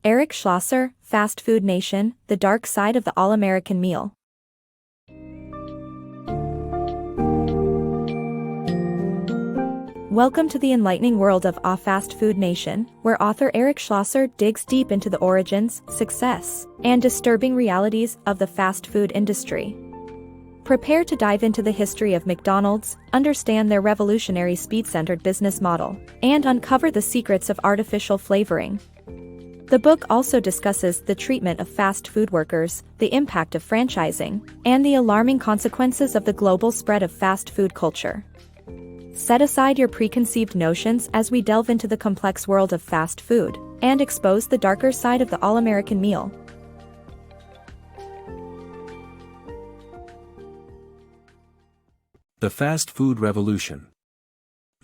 Eric Schlosser, Fast Food Nation, The Dark Side of the All-American Meal. Welcome to the enlightening world of Fast Food Nation, where author Eric Schlosser digs deep into the origins, success, and disturbing realities of the fast food industry. Prepare to dive into the history of McDonald's, understand their revolutionary speed-centered business model, and uncover the secrets of artificial flavoring. The book also discusses the treatment of fast food workers, the impact of franchising, and the alarming consequences of the global spread of fast food culture. Set aside your preconceived notions as we delve into the complex world of fast food and expose the darker side of the all-American meal. The fast food revolution.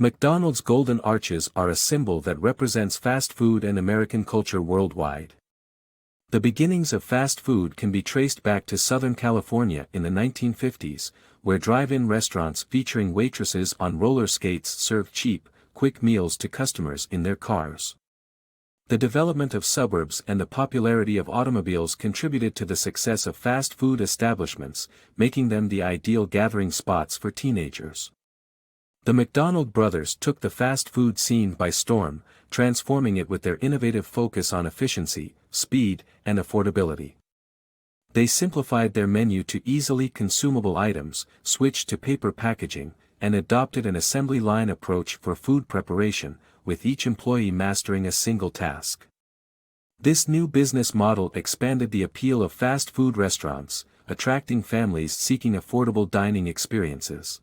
McDonald's golden arches are a symbol that represents fast food and American culture worldwide. The beginnings of fast food can be traced back to Southern California in the 1950s, where drive-in restaurants featuring waitresses on roller skates served cheap, quick meals to customers in their cars. The development of suburbs and the popularity of automobiles contributed to the success of fast food establishments, making them the ideal gathering spots for teenagers. The McDonald brothers took the fast food scene by storm, transforming it with their innovative focus on efficiency, speed, and affordability. They simplified their menu to easily consumable items, switched to paper packaging, and adopted an assembly line approach for food preparation, with each employee mastering a single task. This new business model expanded the appeal of fast food restaurants, attracting families seeking affordable dining experiences.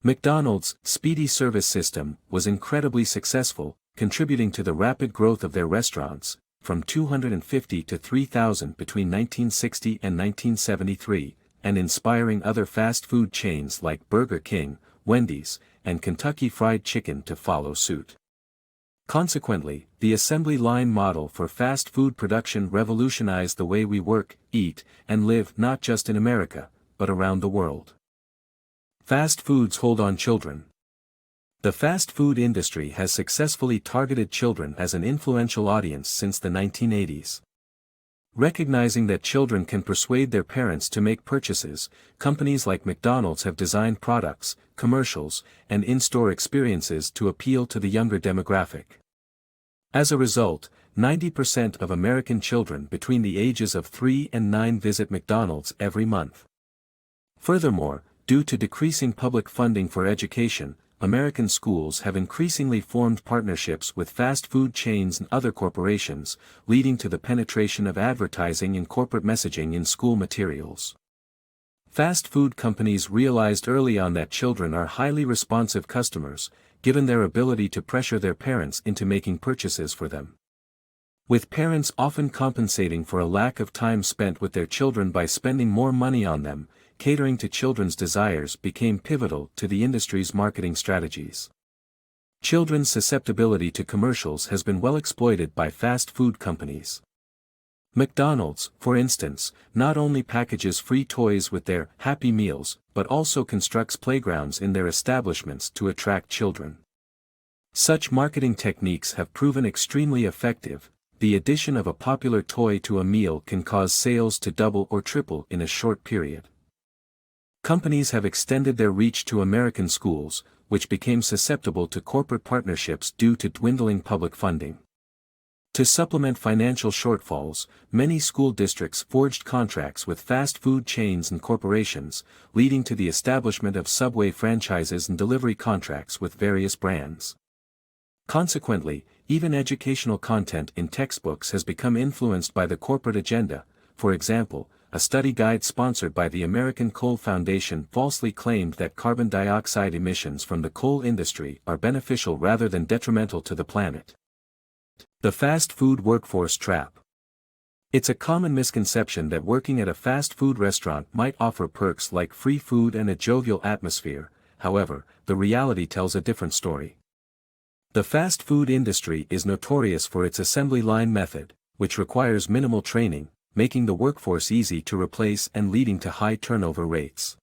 McDonald's speedy service system was incredibly successful, contributing to the rapid growth of their restaurants, from 250 to 3,000 between 1960 and 1973, and inspiring other fast food chains like Burger King, Wendy's, and Kentucky Fried Chicken to follow suit. Consequently, the assembly line model for fast food production revolutionized the way we work, eat, and live not just in America, but around the world. Fast foods hold on children. The fast food industry has successfully targeted children as an influential audience since the 1980s. Recognizing that children can persuade their parents to make purchases, companies like McDonald's have designed products, commercials, and in-store experiences to appeal to the younger demographic. As a result, 90% of American children between the ages of 3 and 9 visit McDonald's every month. Furthermore, due to decreasing public funding for education, American schools have increasingly formed partnerships with fast food chains and other corporations, leading to the penetration of advertising and corporate messaging in school materials. Fast food companies realized early on that children are highly responsive customers, given their ability to pressure their parents into making purchases for them. With parents often compensating for a lack of time spent with their children by spending more money on them, catering to children's desires became pivotal to the industry's marketing strategies. Children's susceptibility to commercials has been well exploited by fast food companies. McDonald's, for instance, not only packages free toys with their Happy Meals, but also constructs playgrounds in their establishments to attract children. Such marketing techniques have proven extremely effective. The addition of a popular toy to a meal can cause sales to double or triple in a short period. Companies have extended their reach to American schools, which became susceptible to corporate partnerships due to dwindling public funding. To supplement financial shortfalls, many school districts forged contracts with fast food chains and corporations, leading to the establishment of Subway franchises and delivery contracts with various brands. Consequently, even educational content in textbooks has become influenced by the corporate agenda. For example, a study guide sponsored by the American Coal Foundation falsely claimed that carbon dioxide emissions from the coal industry are beneficial rather than detrimental to the planet. The fast food workforce trap. It's a common misconception that working at a fast food restaurant might offer perks like free food and a jovial atmosphere. However, the reality tells a different story. The fast food industry is notorious for its assembly line method, which requires minimal training, making the workforce easy to replace and leading to high turnover rates.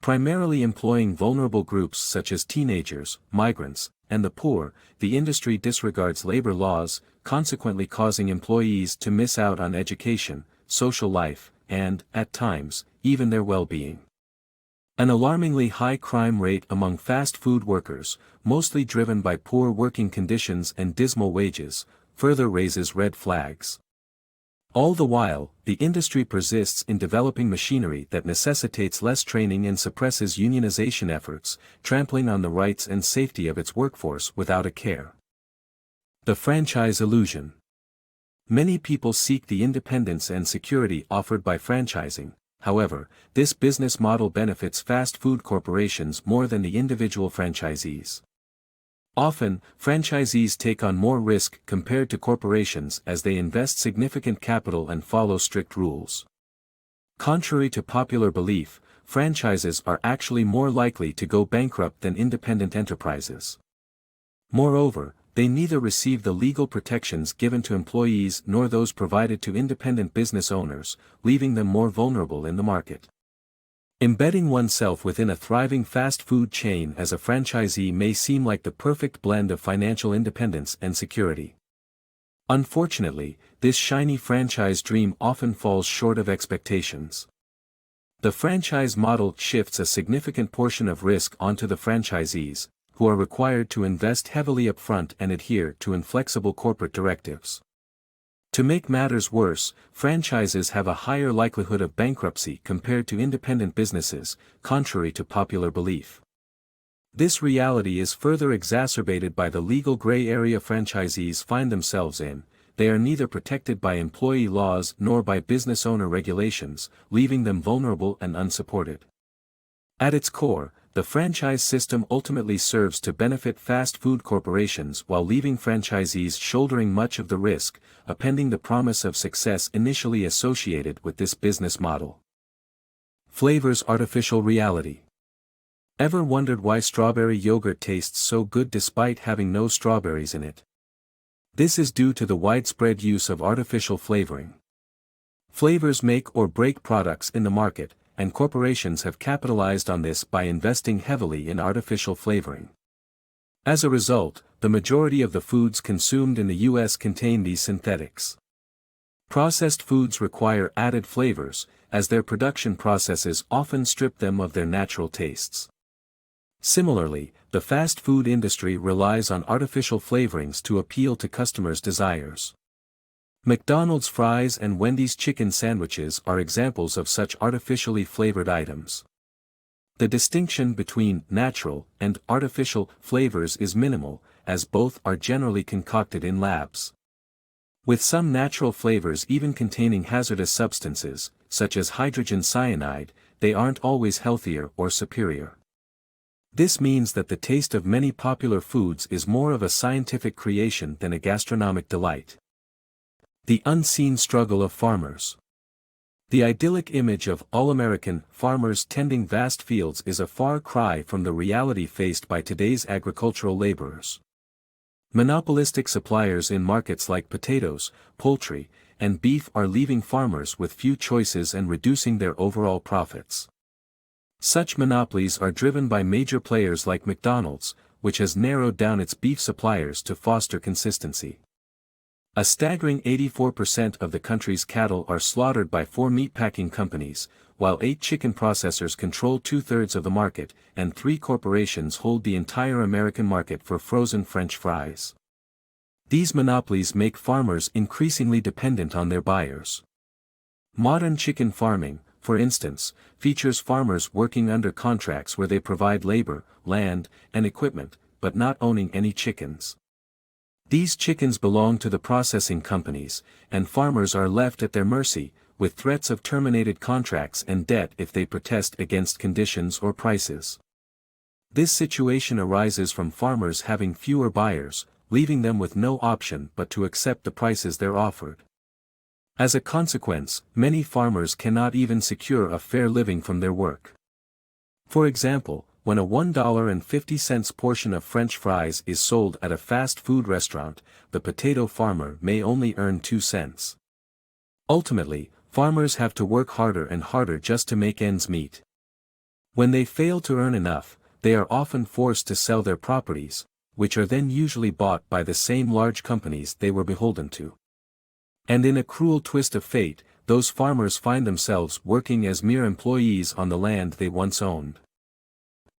Primarily employing vulnerable groups such as teenagers, migrants, and the poor, the industry disregards labor laws, consequently causing employees to miss out on education, social life, and, at times, even their well-being. An alarmingly high crime rate among fast food workers, mostly driven by poor working conditions and dismal wages, further raises red flags. All the while, the industry persists in developing machinery that necessitates less training and suppresses unionization efforts, trampling on the rights and safety of its workforce without a care. The franchise illusion. Many people seek the independence and security offered by franchising. However, this business model benefits fast food corporations more than the individual franchisees. Often, franchisees take on more risk compared to corporations as they invest significant capital and follow strict rules. Contrary to popular belief, franchises are actually more likely to go bankrupt than independent enterprises. Moreover, they neither receive the legal protections given to employees nor those provided to independent business owners, leaving them more vulnerable in the market. Embedding oneself within a thriving fast food chain as a franchisee may seem like the perfect blend of financial independence and security. Unfortunately, this shiny franchise dream often falls short of expectations. The franchise model shifts a significant portion of risk onto the franchisees, who are required to invest heavily upfront and adhere to inflexible corporate directives. To make matters worse, franchises have a higher likelihood of bankruptcy compared to independent businesses, contrary to popular belief. This reality is further exacerbated by the legal gray area franchisees find themselves in. They are neither protected by employee laws nor by business owner regulations, leaving them vulnerable and unsupported. At its core, the franchise system ultimately serves to benefit fast food corporations while leaving franchisees shouldering much of the risk, appending the promise of success initially associated with this business model. Flavors artificial reality. Ever wondered why strawberry yogurt tastes so good despite having no strawberries in it? This is due to the widespread use of artificial flavoring. Flavors make or break products in the market, and corporations have capitalized on this by investing heavily in artificial flavoring. As a result, the majority of the foods consumed in the U.S. contain these synthetics. Processed foods require added flavors, as their production processes often strip them of their natural tastes. Similarly, the fast food industry relies on artificial flavorings to appeal to customers' desires. McDonald's fries and Wendy's chicken sandwiches are examples of such artificially flavored items. The distinction between natural and artificial flavors is minimal, as both are generally concocted in labs. With some natural flavors even containing hazardous substances, such as hydrogen cyanide, they aren't always healthier or superior. This means that the taste of many popular foods is more of a scientific creation than a gastronomic delight. The unseen struggle of farmers. The idyllic image of Allamerican farmers tending vast fields is a far cry from the reality faced by today's agricultural laborers. Monopolistic suppliers in markets like potatoes, poultry, and beef are leaving farmers with few choices and reducing their overall profits. Such monopolies are driven by major players like McDonald's, which has narrowed down its beef suppliers to foster consistency. A staggering 84% of the country's cattle are slaughtered by 4 meatpacking companies, while 8 chicken processors control 2/3 of the market, and 3 corporations hold the entire American market for frozen French fries. These monopolies make farmers increasingly dependent on their buyers. Modern chicken farming, for instance, features farmers working under contracts where they provide labor, land, and equipment, but not owning any chickens. These chickens belong to the processing companies, and farmers are left at their mercy, with threats of terminated contracts and debt if they protest against conditions or prices. This situation arises from farmers having fewer buyers, leaving them with no option but to accept the prices they're offered. As a consequence, many farmers cannot even secure a fair living from their work. For example, when a $1.50 portion of French fries is sold at a fast food restaurant, the potato farmer may only earn 2 cents. Ultimately, farmers have to work harder and harder just to make ends meet. When they fail to earn enough, they are often forced to sell their properties, which are then usually bought by the same large companies they were beholden to. And in a cruel twist of fate, those farmers find themselves working as mere employees on the land they once owned.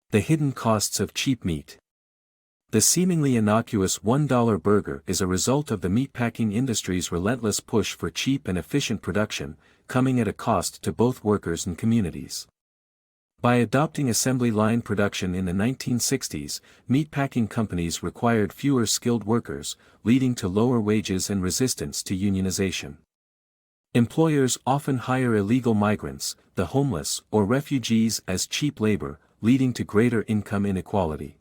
The hidden costs of cheap meat. The seemingly innocuous $1 burger is a result of the meatpacking industry's relentless push for cheap and efficient production, coming at a cost to both workers and communities. By adopting assembly line production in the 1960s, meatpacking companies required fewer skilled workers, leading to lower wages and resistance to unionization. Employers often hire illegal migrants, the homeless, or refugees as cheap labor, leading to greater income inequality.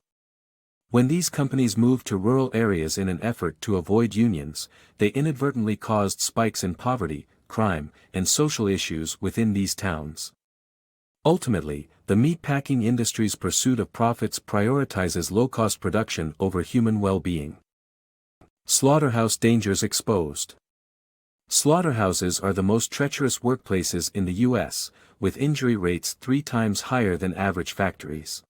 When these companies moved to rural areas in an effort to avoid unions, they inadvertently caused spikes in poverty, crime, and social issues within these towns. Ultimately, the meatpacking industry's pursuit of profits prioritizes low-cost production over human well-being. Slaughterhouse dangers exposed. Slaughterhouses are the most treacherous workplaces in the U.S., with injury rates 3 times higher than average factories.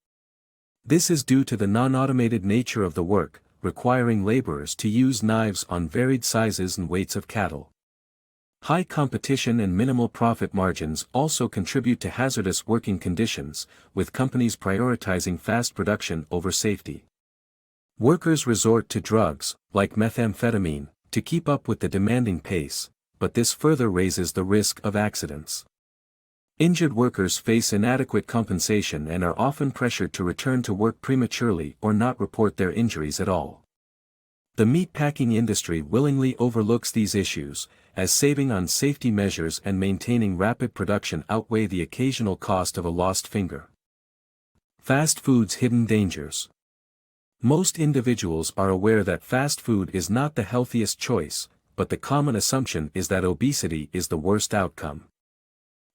This is due to the non-automated nature of the work, requiring laborers to use knives on varied sizes and weights of cattle. High competition and minimal profit margins also contribute to hazardous working conditions, with companies prioritizing fast production over safety. Workers resort to drugs, like methamphetamine, to keep up with the demanding pace, but this further raises the risk of accidents. Injured workers face inadequate compensation and are often pressured to return to work prematurely or not report their injuries at all. The meatpacking industry willingly overlooks these issues, as saving on safety measures and maintaining rapid production outweigh the occasional cost of a lost finger. Fast food's hidden dangers. Most individuals are aware that fast food is not the healthiest choice, but the common assumption is that obesity is the worst outcome.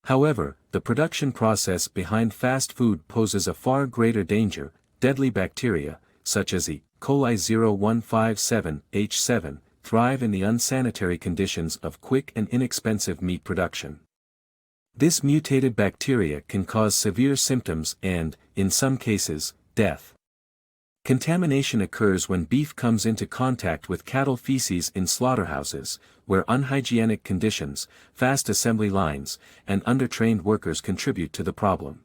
However, the production process behind fast food poses a far greater danger. Deadly bacteria, such as E. coli 0157H7, thrive in the unsanitary conditions of quick and inexpensive meat production. This mutated bacteria can cause severe symptoms and, in some cases, death. Contamination occurs when beef comes into contact with cattle feces in slaughterhouses, where unhygienic conditions, fast assembly lines, and undertrained workers contribute to the problem.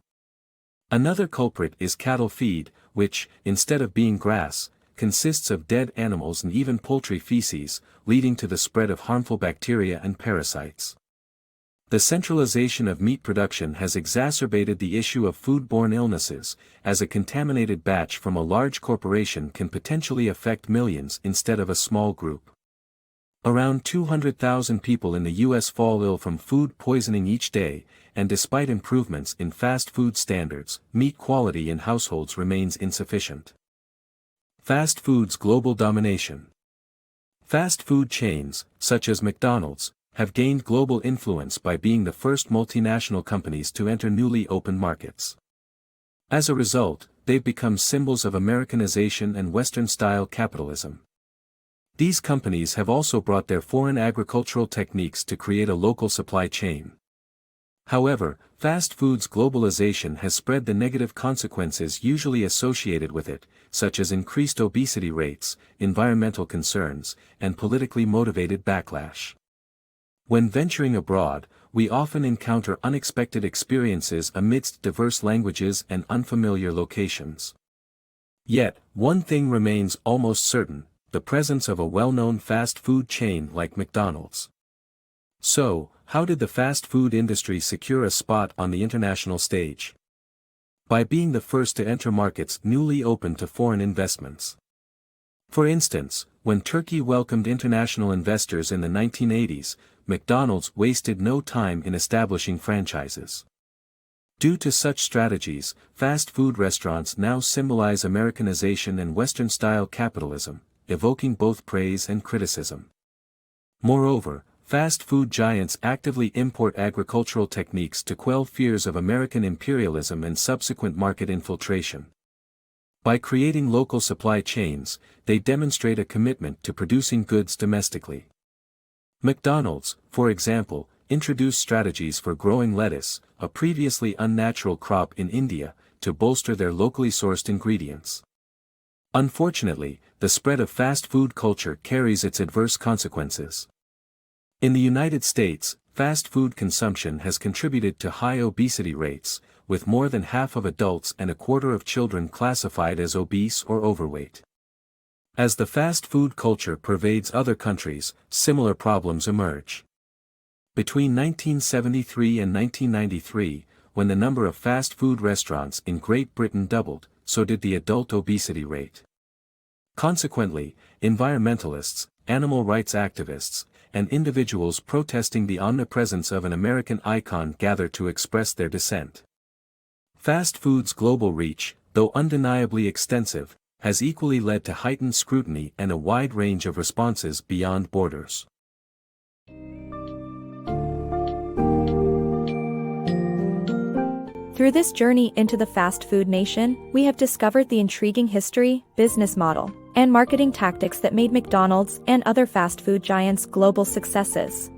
Another culprit is cattle feed, which, instead of being grass, consists of dead animals and even poultry feces, leading to the spread of harmful bacteria and parasites. The centralization of meat production has exacerbated the issue of foodborne illnesses, as a contaminated batch from a large corporation can potentially affect millions instead of a small group. Around 200,000 people in the U.S. fall ill from food poisoning each day, and despite improvements in fast food standards, meat quality in households remains insufficient. Fast food's global domination. Fast food chains, such as McDonald's, have gained global influence by being the first multinational companies to enter newly opened markets. As a result, they've become symbols of Americanization and Western-style capitalism. These companies have also brought their foreign agricultural techniques to create a local supply chain. However, fast food's globalization has spread the negative consequences usually associated with it, such as increased obesity rates, environmental concerns, and politically motivated backlash. When venturing abroad, we often encounter unexpected experiences amidst diverse languages and unfamiliar locations. Yet, one thing remains almost certain: the presence of a well-known fast food chain like McDonald's. So, how did the fast food industry secure a spot on the international stage? By being the first to enter markets newly open to foreign investments. For instance, when Turkey welcomed international investors in the 1980s, McDonald's wasted no time in establishing franchises. Due to such strategies, fast food restaurants now symbolize Americanization and Western-style capitalism, evoking both praise and criticism. Moreover, fast food giants actively import agricultural techniques to quell fears of American imperialism and subsequent market infiltration. By creating local supply chains, they demonstrate a commitment to producing goods domestically. McDonald's, for example, introduced strategies for growing lettuce, a previously unnatural crop in India, to bolster their locally sourced ingredients. Unfortunately, the spread of fast food culture carries its adverse consequences. In the United States, fast food consumption has contributed to high obesity rates, with more than half of adults and a quarter of children classified as obese or overweight. As the fast food culture pervades other countries, similar problems emerge. Between 1973 and 1993, when the number of fast food restaurants in Great Britain doubled, so did the adult obesity rate. Consequently, environmentalists, animal rights activists, and individuals protesting the omnipresence of an American icon gather to express their dissent. Fast food's global reach, though undeniably extensive, has equally led to heightened scrutiny and a wide range of responses beyond borders. Through this journey into the fast food nation, we have discovered the intriguing history, business model, and marketing tactics that made McDonald's and other fast food giants global successes.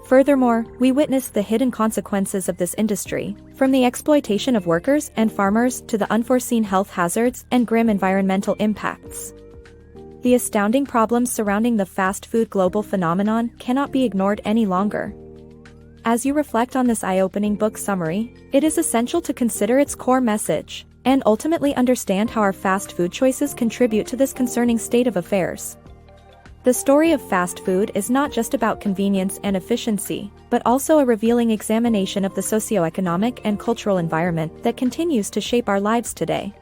Furthermore, we witnessed the hidden consequences of this industry, from the exploitation of workers and farmers to the unforeseen health hazards and grim environmental impacts. The astounding problems surrounding the fast food global phenomenon cannot be ignored any longer. As you reflect on this eye-opening book summary, it is essential to consider its core message, and ultimately understand how our fast food choices contribute to this concerning state of affairs. The story of fast food is not just about convenience and efficiency, but also a revealing examination of the socioeconomic and cultural environment that continues to shape our lives today.